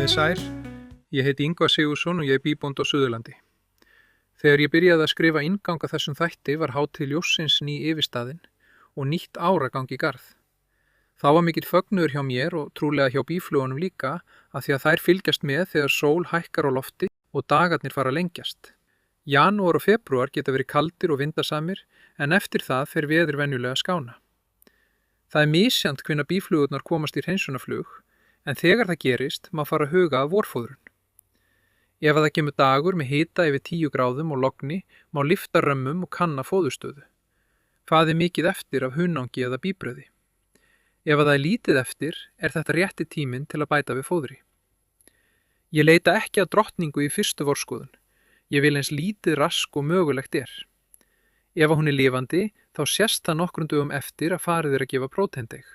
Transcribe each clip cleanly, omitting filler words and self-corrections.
Komið sæl, ég heiti Ingvar Sigurðsson og ég er býbóndi á Suðurlandi. Þegar ég byrjaði að skrifa innganga þessum þætti var hátíð ljóssins ný yfirstaðin og nýtt ár að gangi í garð. Þá var mikill fögnuður hjá mér og trúlega hjá býflugunum líka að því að þær fylgjast með þegar sól hækkar á lofti og dagarnir fara að lengjast. Janúar og febrúar geta verið kaldir og vindasamir en eftir það fer veður venjulega að skána. Það er misjafnt hvenær býflugurnar komast í hreinsunarflug en þegar það gerist má fara að huga að vorfóðrun. Ef það kemur dagur með hita yfir 10 gráðum og logni má lyfta römmum og kanna fóðurstöðu. Hvað er mikið eftir af hunangi eða býbrauði? Ef það er lítið eftir er þetta rétti tíminn til að bæta við fóðri. Ég leita ekki að drottningu í fyrstu vorskoðun. Ég vil eins lítið rask og mögulegt er. Ef hún er lifandi þá sést það nokkrum dögum eftir að farið er að gefa próteindeig.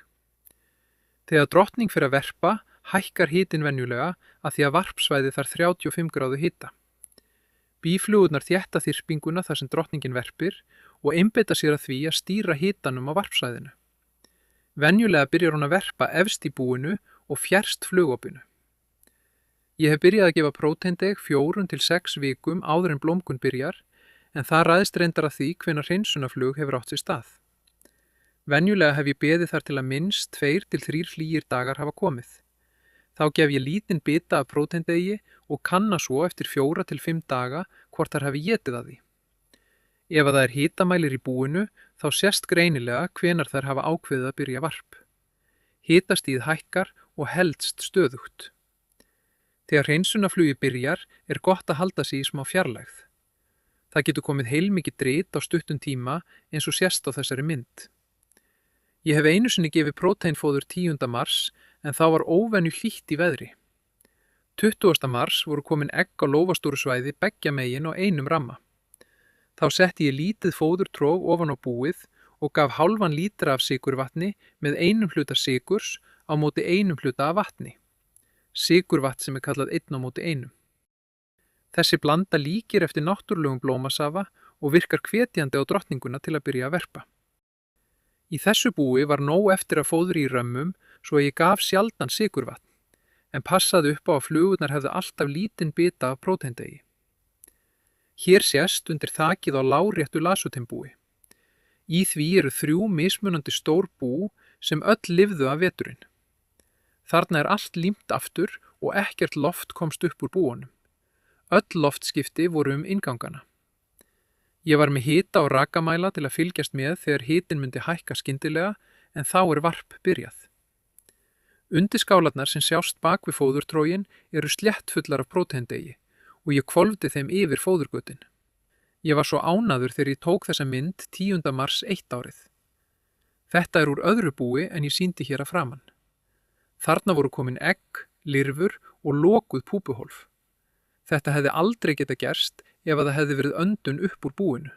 Þegar drottning fer að verpa hækkar hitinn venjulega að því að varpsvæði þarf 35 gráðu hita. Býflugurnar þétta þyrpinguna þar sem drottningin verpir og einbeita sér að því að stýra hitanum á varpsvæðinu. Venjulega byrjar hún að verpa efst í búinu og fjærst flugopinu. Ég hef byrjað að gefa próteindeig 4 til 6 vikum áður en blómgun byrjar en það ræðst reyndar að því hvenær hreinsunarflug hefur átt sér stað. Venjulega hef ég beðið þar til að minnst 2 til 3 hlýir dagar hafa komið. Þá gef ég lítinn bita af próteindegi og kanna svo eftir 4 til 5 daga hvort þær hafi étið að því. Ef það er hitamælir í búinu þá sést greinilega hvenær þær hafa ákveðið að byrja varp. Hitastigið hækkar og helst stöðugt. Þegar hreinsunarflugi byrjar er gott að halda sig í smá fjarlægð. Það getur komið heilmikið drit á stuttum tíma eins og sést á þessari mynd. Ég hef einu sinni gefið próteinfóður 10. mars en þá var óvenju hlýtt í veðri. 20. mars voru komin egg á lófastóru svæði beggja megin á einum ramma. Þá setti ég lítið fóðurtróg ofan á búið og gaf hálfan lítra af sykurvatni með 1 hluta sykurs á móti 1 hluta af vatni. Sykurvatn sem er kallað 1 á móti 1. Þessi blanda líkir eftir náttúrulegum blómasafa og virkar hvetjandi á drottninguna til að byrja að verpa. Í þessu búi var nóg eftir að fóðri í römmum svo að ég gaf sjaldan sykurvatn, en passaði upp á að flugurnar hefðu alltaf lítinn bita af próteindegi. Hér sést undir þakið á láréttu lasutinnbúi. Í því eru 3 mismunandi stór bú sem öll lifðu af veturinn. Þarna er allt límt aftur og ekkert loft komst upp úr búunum. Öll loftskipti voru inngangana. Ég var með hita og rakamæla til að fylgjast með þegar hitinn myndi hækka skyndilega en þá er varp byrjað. Undirskálarnar sem sjást bak við fóðurtrógin eru sléttfullar af próteindegi og ég hvolfdi þeim yfir fóðurgötin. Ég var svo ánægður þegar ég tók þessa mynd 10. mars 1 árið. Þetta er úr öðru búi en ég sýndi hér að framan. Þarna voru komin egg, lirfur og lokuð púpuhólf. Þetta hefði aldrei geta gerst ef að það hefði verið öndun upp úr búinu.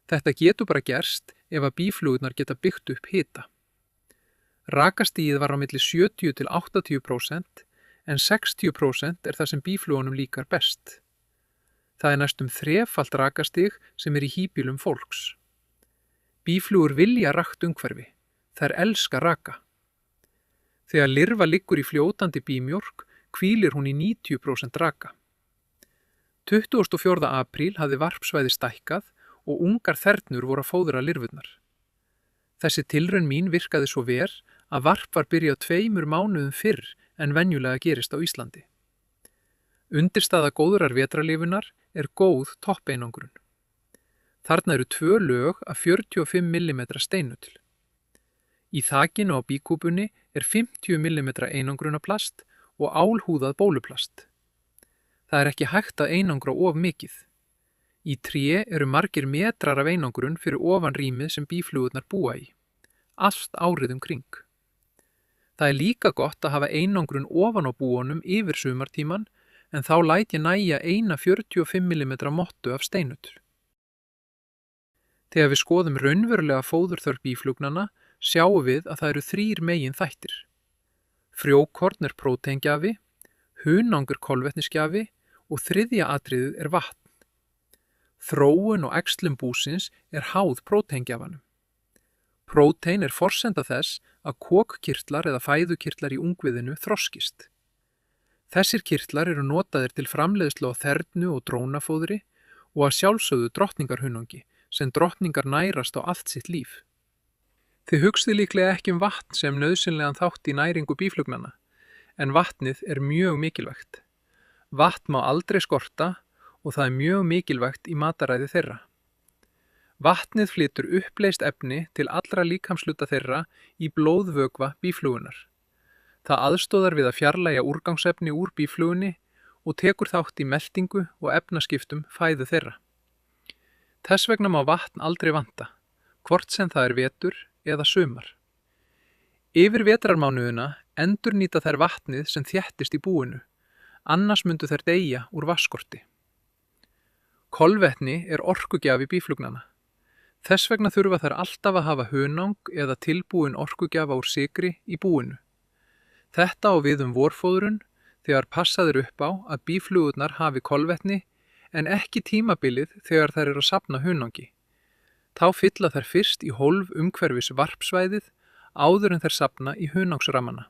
Þetta getur bara gerst ef að býflugurnar geta byggt upp hita. Rakastigið var á milli 70 til 80% en 60% er það sem býflugunum líkar best. Það er næstum 3-falt rakastig sem er í híbýlum fólks. Býflugur vilja rakt umhverfi. Þær elska raka. Þegar lirfa liggur í fljótandi býmjólk hvílir hún í 90% raka. 24. apríl hafði varpsvæði stækkað og ungar þernur voru að fóðra lirfurnar. Þessi tilraun mín virkaði svo vel að varp var byrjað 2 mánuðum fyrr en venjulega gerist á Íslandi. Undirstaða góðrar vetrarlifunar er góð toppeinangrun. Þarna eru 2 lög af 45 mm steinull. Í þakinu á bíkúpunni er 50 mm einangrunaplast og álhúðað bóluplast. Það er ekki hægt að einangra of mikið. Í tré eru margir metrar af einangrun fyrir ofan rýmið sem býflugurnar búa í. Allt árið kring. Það er líka gott að hafa einangrun ofan á búunum yfir sumartíman en þá læt ég nægja 1 45 mm mottu af steinull. Þegar við skoðum raunverulega fóðurþörf býflugnanna sjáum við að það eru 3 meginþættir. Frjókorn er próteingjafi, hunangur kolvetnisgjafi og 3. atriðið er vatn. Þróun og æxlun búsins er háð próteingjafanum. Prótein er forsenda þess að kokkirtlar eða fæðukirtlar í ungviðinu þroskist. Þessir kirtlar eru notaðir til framleiðslu á þernu og drónafóðri og að sjálfsögðu drottningarhunangi, sem drottningar nærast á allt sitt líf. Þið hugsið líklega ekki vatn sem nauðsynlegan þátt í næringu býflugnanna, en vatnið er mjög mikilvægt. Vatn má aldrei skorta og það er mjög mikilvægt í mataræði þeirra. Vatnið flytur uppleyst efni til allra líkamshluta þeirra í blóðvökva býflugunnar. Það aðstoðar við að fjarlægja úrgangsefni úr býflugunni og tekur þátt í meltingu og efnaskiptum fæðu þeirra. Þess vegna má vatn aldrei vanta, hvort sem það er vetur eða sumar. Yfir vetrarmánuðina endurnýta þær vatnið sem þéttist í búinu, annars myndu þær deyja úr vatnsskorti. Kolvetni er orkugjafi býflugnanna. Þess vegna þurfa þær alltaf að hafa hunang eða tilbúin orkugjafa úr sykri í búinu. Þetta á við vorfóðrun þegar passaður upp á að býflugurnar hafi kolvetni en ekki tímabilið þegar þær eru að safna hunangi. Þá fylla þær fyrst í hólf umhverfis varpsvæðið áður en þær safna í hunangsramana.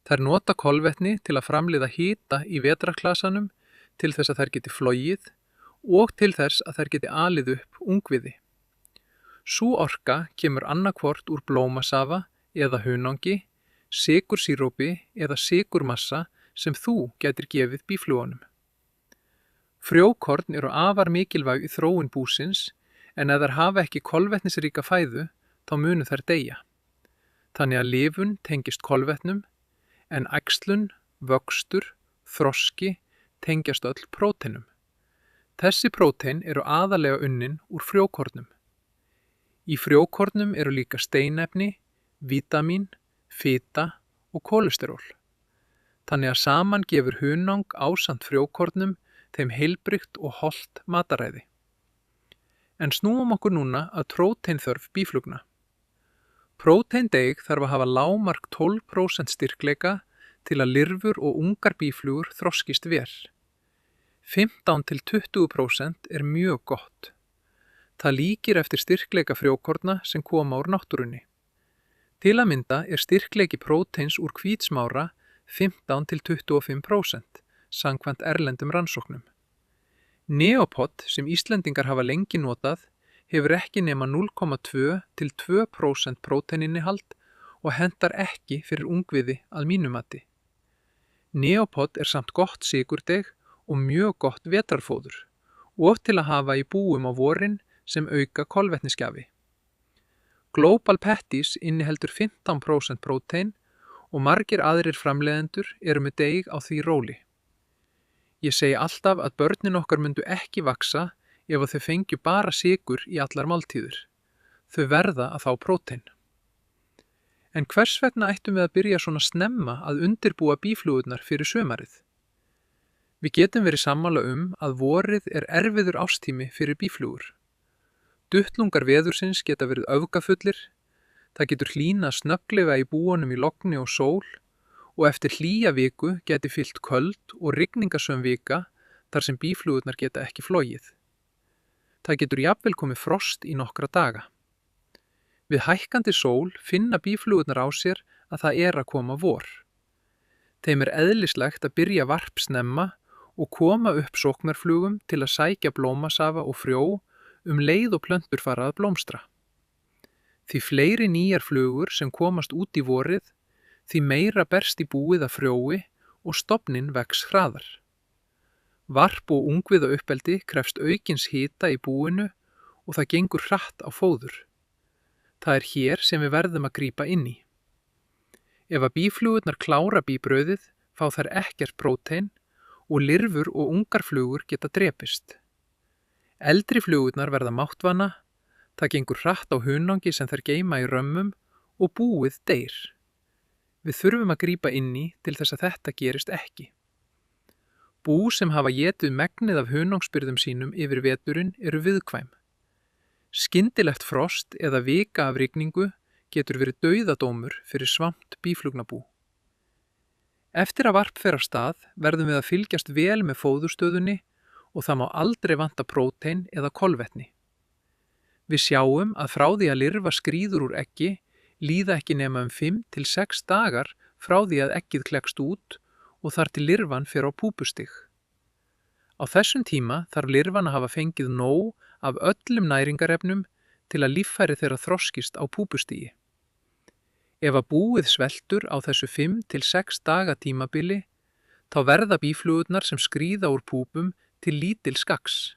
Þær nota kolvetni til að framleiða hita í vetrarklasanum til þess að þær geti flogið og til þess að þær geti alið upp ungviði. Sú orka kemur annarkvort úr blómasafa eða hunangi, sykursírópi eða sykurmassa sem þú gætir gefið býflugunum. Frjókorn eru afar mikilvæg í þróun búsins en ef þær hafa ekki kolvetnisríka fæðu þá munu þær deyja. Þannig að lifun tengist kolvetnum en æxlun, vöxtur, þroski tengjast öll próteinum. Þessi prótein eru aðalega unnin úr frjókornum. Í frjókornum eru líka steinefni, vítamín, fita og kólesteról. Þannig að saman gefur hunang ásamt frjókornum þeim heilbrigt og hollt mataræði. En snúum okkur núna að próteinþörf býflugna. Próteindeig þarf að hafa lágmark 12% styrkleika til að lirfur og ungar býflugur þroskist vel. 15–20% er mjög gott. Það líkir eftir styrkleika frjókorna sem koma úr náttúrunni. Til að mynda er styrkleiki próteins úr hvítsmára 15–25% samkvæmt erlendum rannsóknum. Neopod sem Íslendingar hafa lengi notað hefur ekki nema 0,2–2% próteininnihald og hentar ekki fyrir ungviði að mínu mati. Neopod er samt gott sykurdeg og mjög gott vetrarfóður og til að hafa í búum á vorin sem auka kolvetnisgjafi. Global Patties inniheldur 15% prótein og margir aðrir framleiðendur eru með deig á því róli. Ég segi alltaf að börnin okkar myndu ekki vaksa ef þau fengju bara sykur í allar máltíður. Þau verða að fá prótein. En hvers vegna ættum við að byrja svona snemma að undirbúa býflugurnar fyrir sumarið? Við getum verið sammála að vorið er erfiður árstími fyrir býflugur. Duttlungar veðursins geta verið öfgafullir, það getur hlýnað snögglega í búunum í logni og sól og eftir hlýja viku geti fylgt köld og rigningasöm vika þar sem býflugurnar geta ekki flogið. Það getur jafnvel komið frost í nokkra daga. Við hækkandi sól finna býflugurnar á sér að það er að koma vor. Þeim er eðlislegt að byrja varp snemma og koma upp sóknarflugum til að sækja blómasafa og frjó leið og plöntur fara að blómstra. Því fleiri nýjar flugur sem komast út í vorið, því meira berst í búið af frjói og stofninn vex hraðar. Varp og ungviðauppeldi krefst aukins hita í búinu og það gengur hratt á fóður. Það er hér sem við verðum að grípa inn í. Ef að býflugurnar klára býbrauðið, fá þær ekkert prótein og lirfur og ungar flugur geta drepist. Eldri flugurnar verða máttvana, það gengur hratt á hunangi sem þær geyma í römmum og búið deyr. Við þurfum að grípa inn í til þess að þetta gerist ekki. Bú sem hafa étið megnið af hunangsbyrðum sínum yfir veturinn eru viðkvæm. Skyndilegt frost eða vika af rigningu getur verið dauðadómur fyrir svamt býflugnabú. Eftir að varp fer af stað verðum við að fylgjast vel með fóðurstöðunni og það má aldrei vanta prótein eða kolvetni. Við sjáum að frá því að lirfa skríður úr eggi líða ekki nema 5–6 dagar frá því að eggið klekst út og þar til lirfan fer á púpustig. Á þessum tíma þarf lirfan að hafa fengið nóg af öllum næringarefnum til að líffæri þeirra þroskist á púpustigi. Ef að búið sveltur á þessu 5 til 6 daga tímabili, þá verða býflugurnar sem skríða úr púpum til lítils gagns.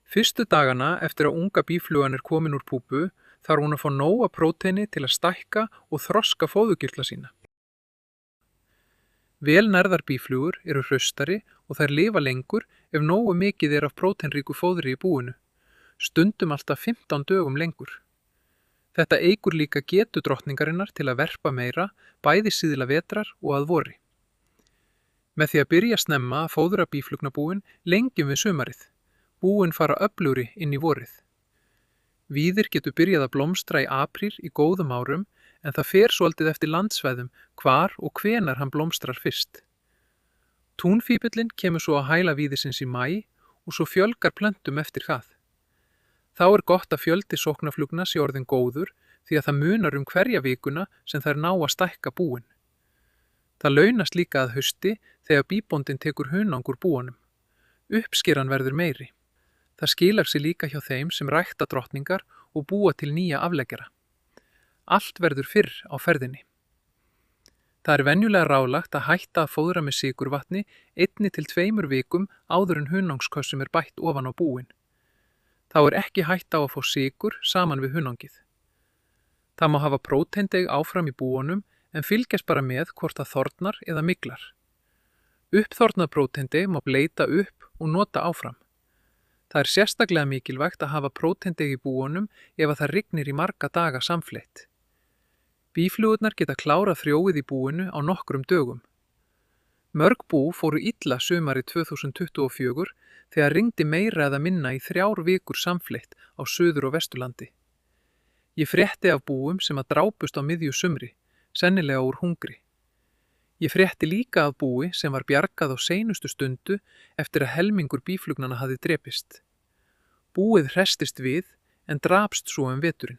Fyrstu dagana eftir að unga býflugan er komin úr púpu þarf hún að fá nóg af próteini til að stækka og þroska fóðukirtla sína. Vel nærðar býflugur eru hraustari og þær lifa lengur ef nógu mikið er af próteinríku fóðri í búinu, stundum alltaf 15 dögum lengur. Þetta eykur líka getu drottningarinnar til að verpa meira, bæði síðla vetrar og að vori. Með því að byrja snemma að fóðra býflugnabúin lengjum við sumarið. Búin fara öflugri inn í vorið. Víðir getur byrjað að blómstra í apríl í góðum árum, en það fer svolítið eftir landsvæðum hvar og hvenar hann blómstrar fyrst. Túnfífillinn kemur svo að hæla víðisins í maí og svo fjölgar plöntum eftir það. Þá er gott að fjöldi sóknarflugna sé orðinn góður því að það munar hverja vikuna sem þær ná að stækka búin. Það launast líka að hausti þegar býbóndinn tekur hunang úr búanum. Uppskeran verður meiri. Það skilar sig líka hjá þeim sem rækta drottningar og búa til nýja afleggjara. Allt verður fyrr á ferðinni. Það er venjulega ráðlagt að hætta að fóðra með sykurvatni 1 til 2 vikum áður en hunangskössum er bætt ofan á búin. Þá er ekki hætta á að fá sykur saman við hunangið. Það má hafa próteindeg áfram í búunum en fylgjast bara með hvort það þornar eða myglar. Uppþornað próteindeg má bleita upp og nota áfram. Það er sérstaklega mikilvægt að hafa próteindeg í búunum ef að það rignir í marga daga samfleytt. Býflugurnar geta klárað frjóið í búinu á nokkrum dögum. Mörg bú fóru illa sumarið 2024 þegar rigndi meira eða minna í 3 vikur samfleytt á Suður- og Vesturlandi. Ég frétti af búum sem að drápust á miðju sumri, sennilega úr hungri. Ég frétti líka af búi sem var bjargað á seinustu stundu eftir að helmingur býflugnanna hafði drepist. Búið hrestist við en drapst svo veturinn.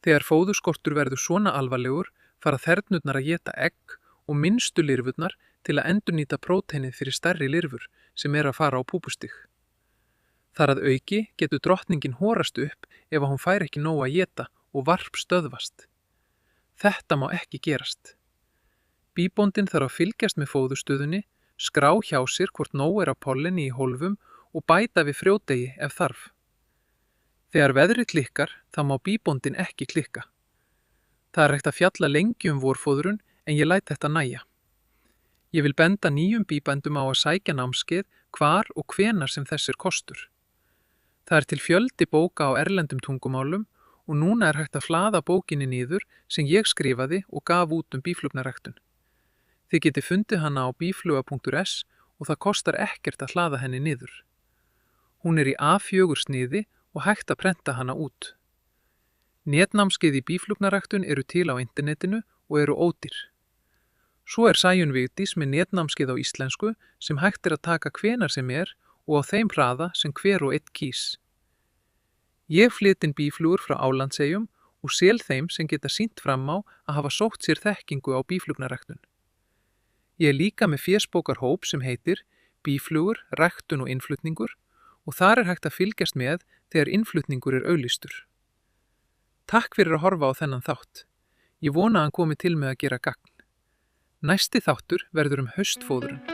Þegar fóðurskortur verður svona alvarlegur fara þernurnar að éta egg og minnstu lirfurnar til að endurnýta próteinið fyrir stærri lirfur sem er að fara á púpustig. Þar að auki getur drottningin horast upp ef hún fær ekki nóg að éta og varp stöðvast. Þetta má ekki gerast. Býbóndinn þarf að fylgjast með fóðurstöðunni, skrá hjá sér hvort nóg er af pollenni í hólfum og bæta við frjódegi ef þarf. Þegar veðrið klikkar, þá má býbóndinn ekki klikka. Það er hægt að fjalla lengi vorfóðrun en ég læt þetta nægja. Ég vil benda nýjum býbændum á að sækja námskeið hvar og hvenar sem þess er kostur. Það er til fjöldi bóka á erlendum tungumálum og núna er hægt að hlaða bókinni niður sem ég skrifaði og gaf út býflugnaræktun. Þið getið fundið hana á bifluga.is og það kostar ekkert að hlaða henni niður. Hún er í A4 sniði og hægt að prenta hana út. Netnámskeið í býflugnaræktun eru til á internetinu og eru ódýr. Svo er Sæunn Vigdís með netnámskeið á íslensku sem hægt er að taka hvenar sem er og á þeim hraða sem hver og einn kýs. Ég flyt inn býflugur frá Álandseyjum og sel þeim sem geta sýnt fram á að hafa sótt sér þekkingu á býflugnaræktun. Ég er líka með fésbókarhóp sem heitir Býflugur, ræktun og innflutningur og þar er hægt að fylgjast með þegar innflutningur er auglýstur. Takk fyrir að horfa á þennan þátt. Ég vona að hann komi til með að gera gagn. Næsti þáttur verður haustfóðrun.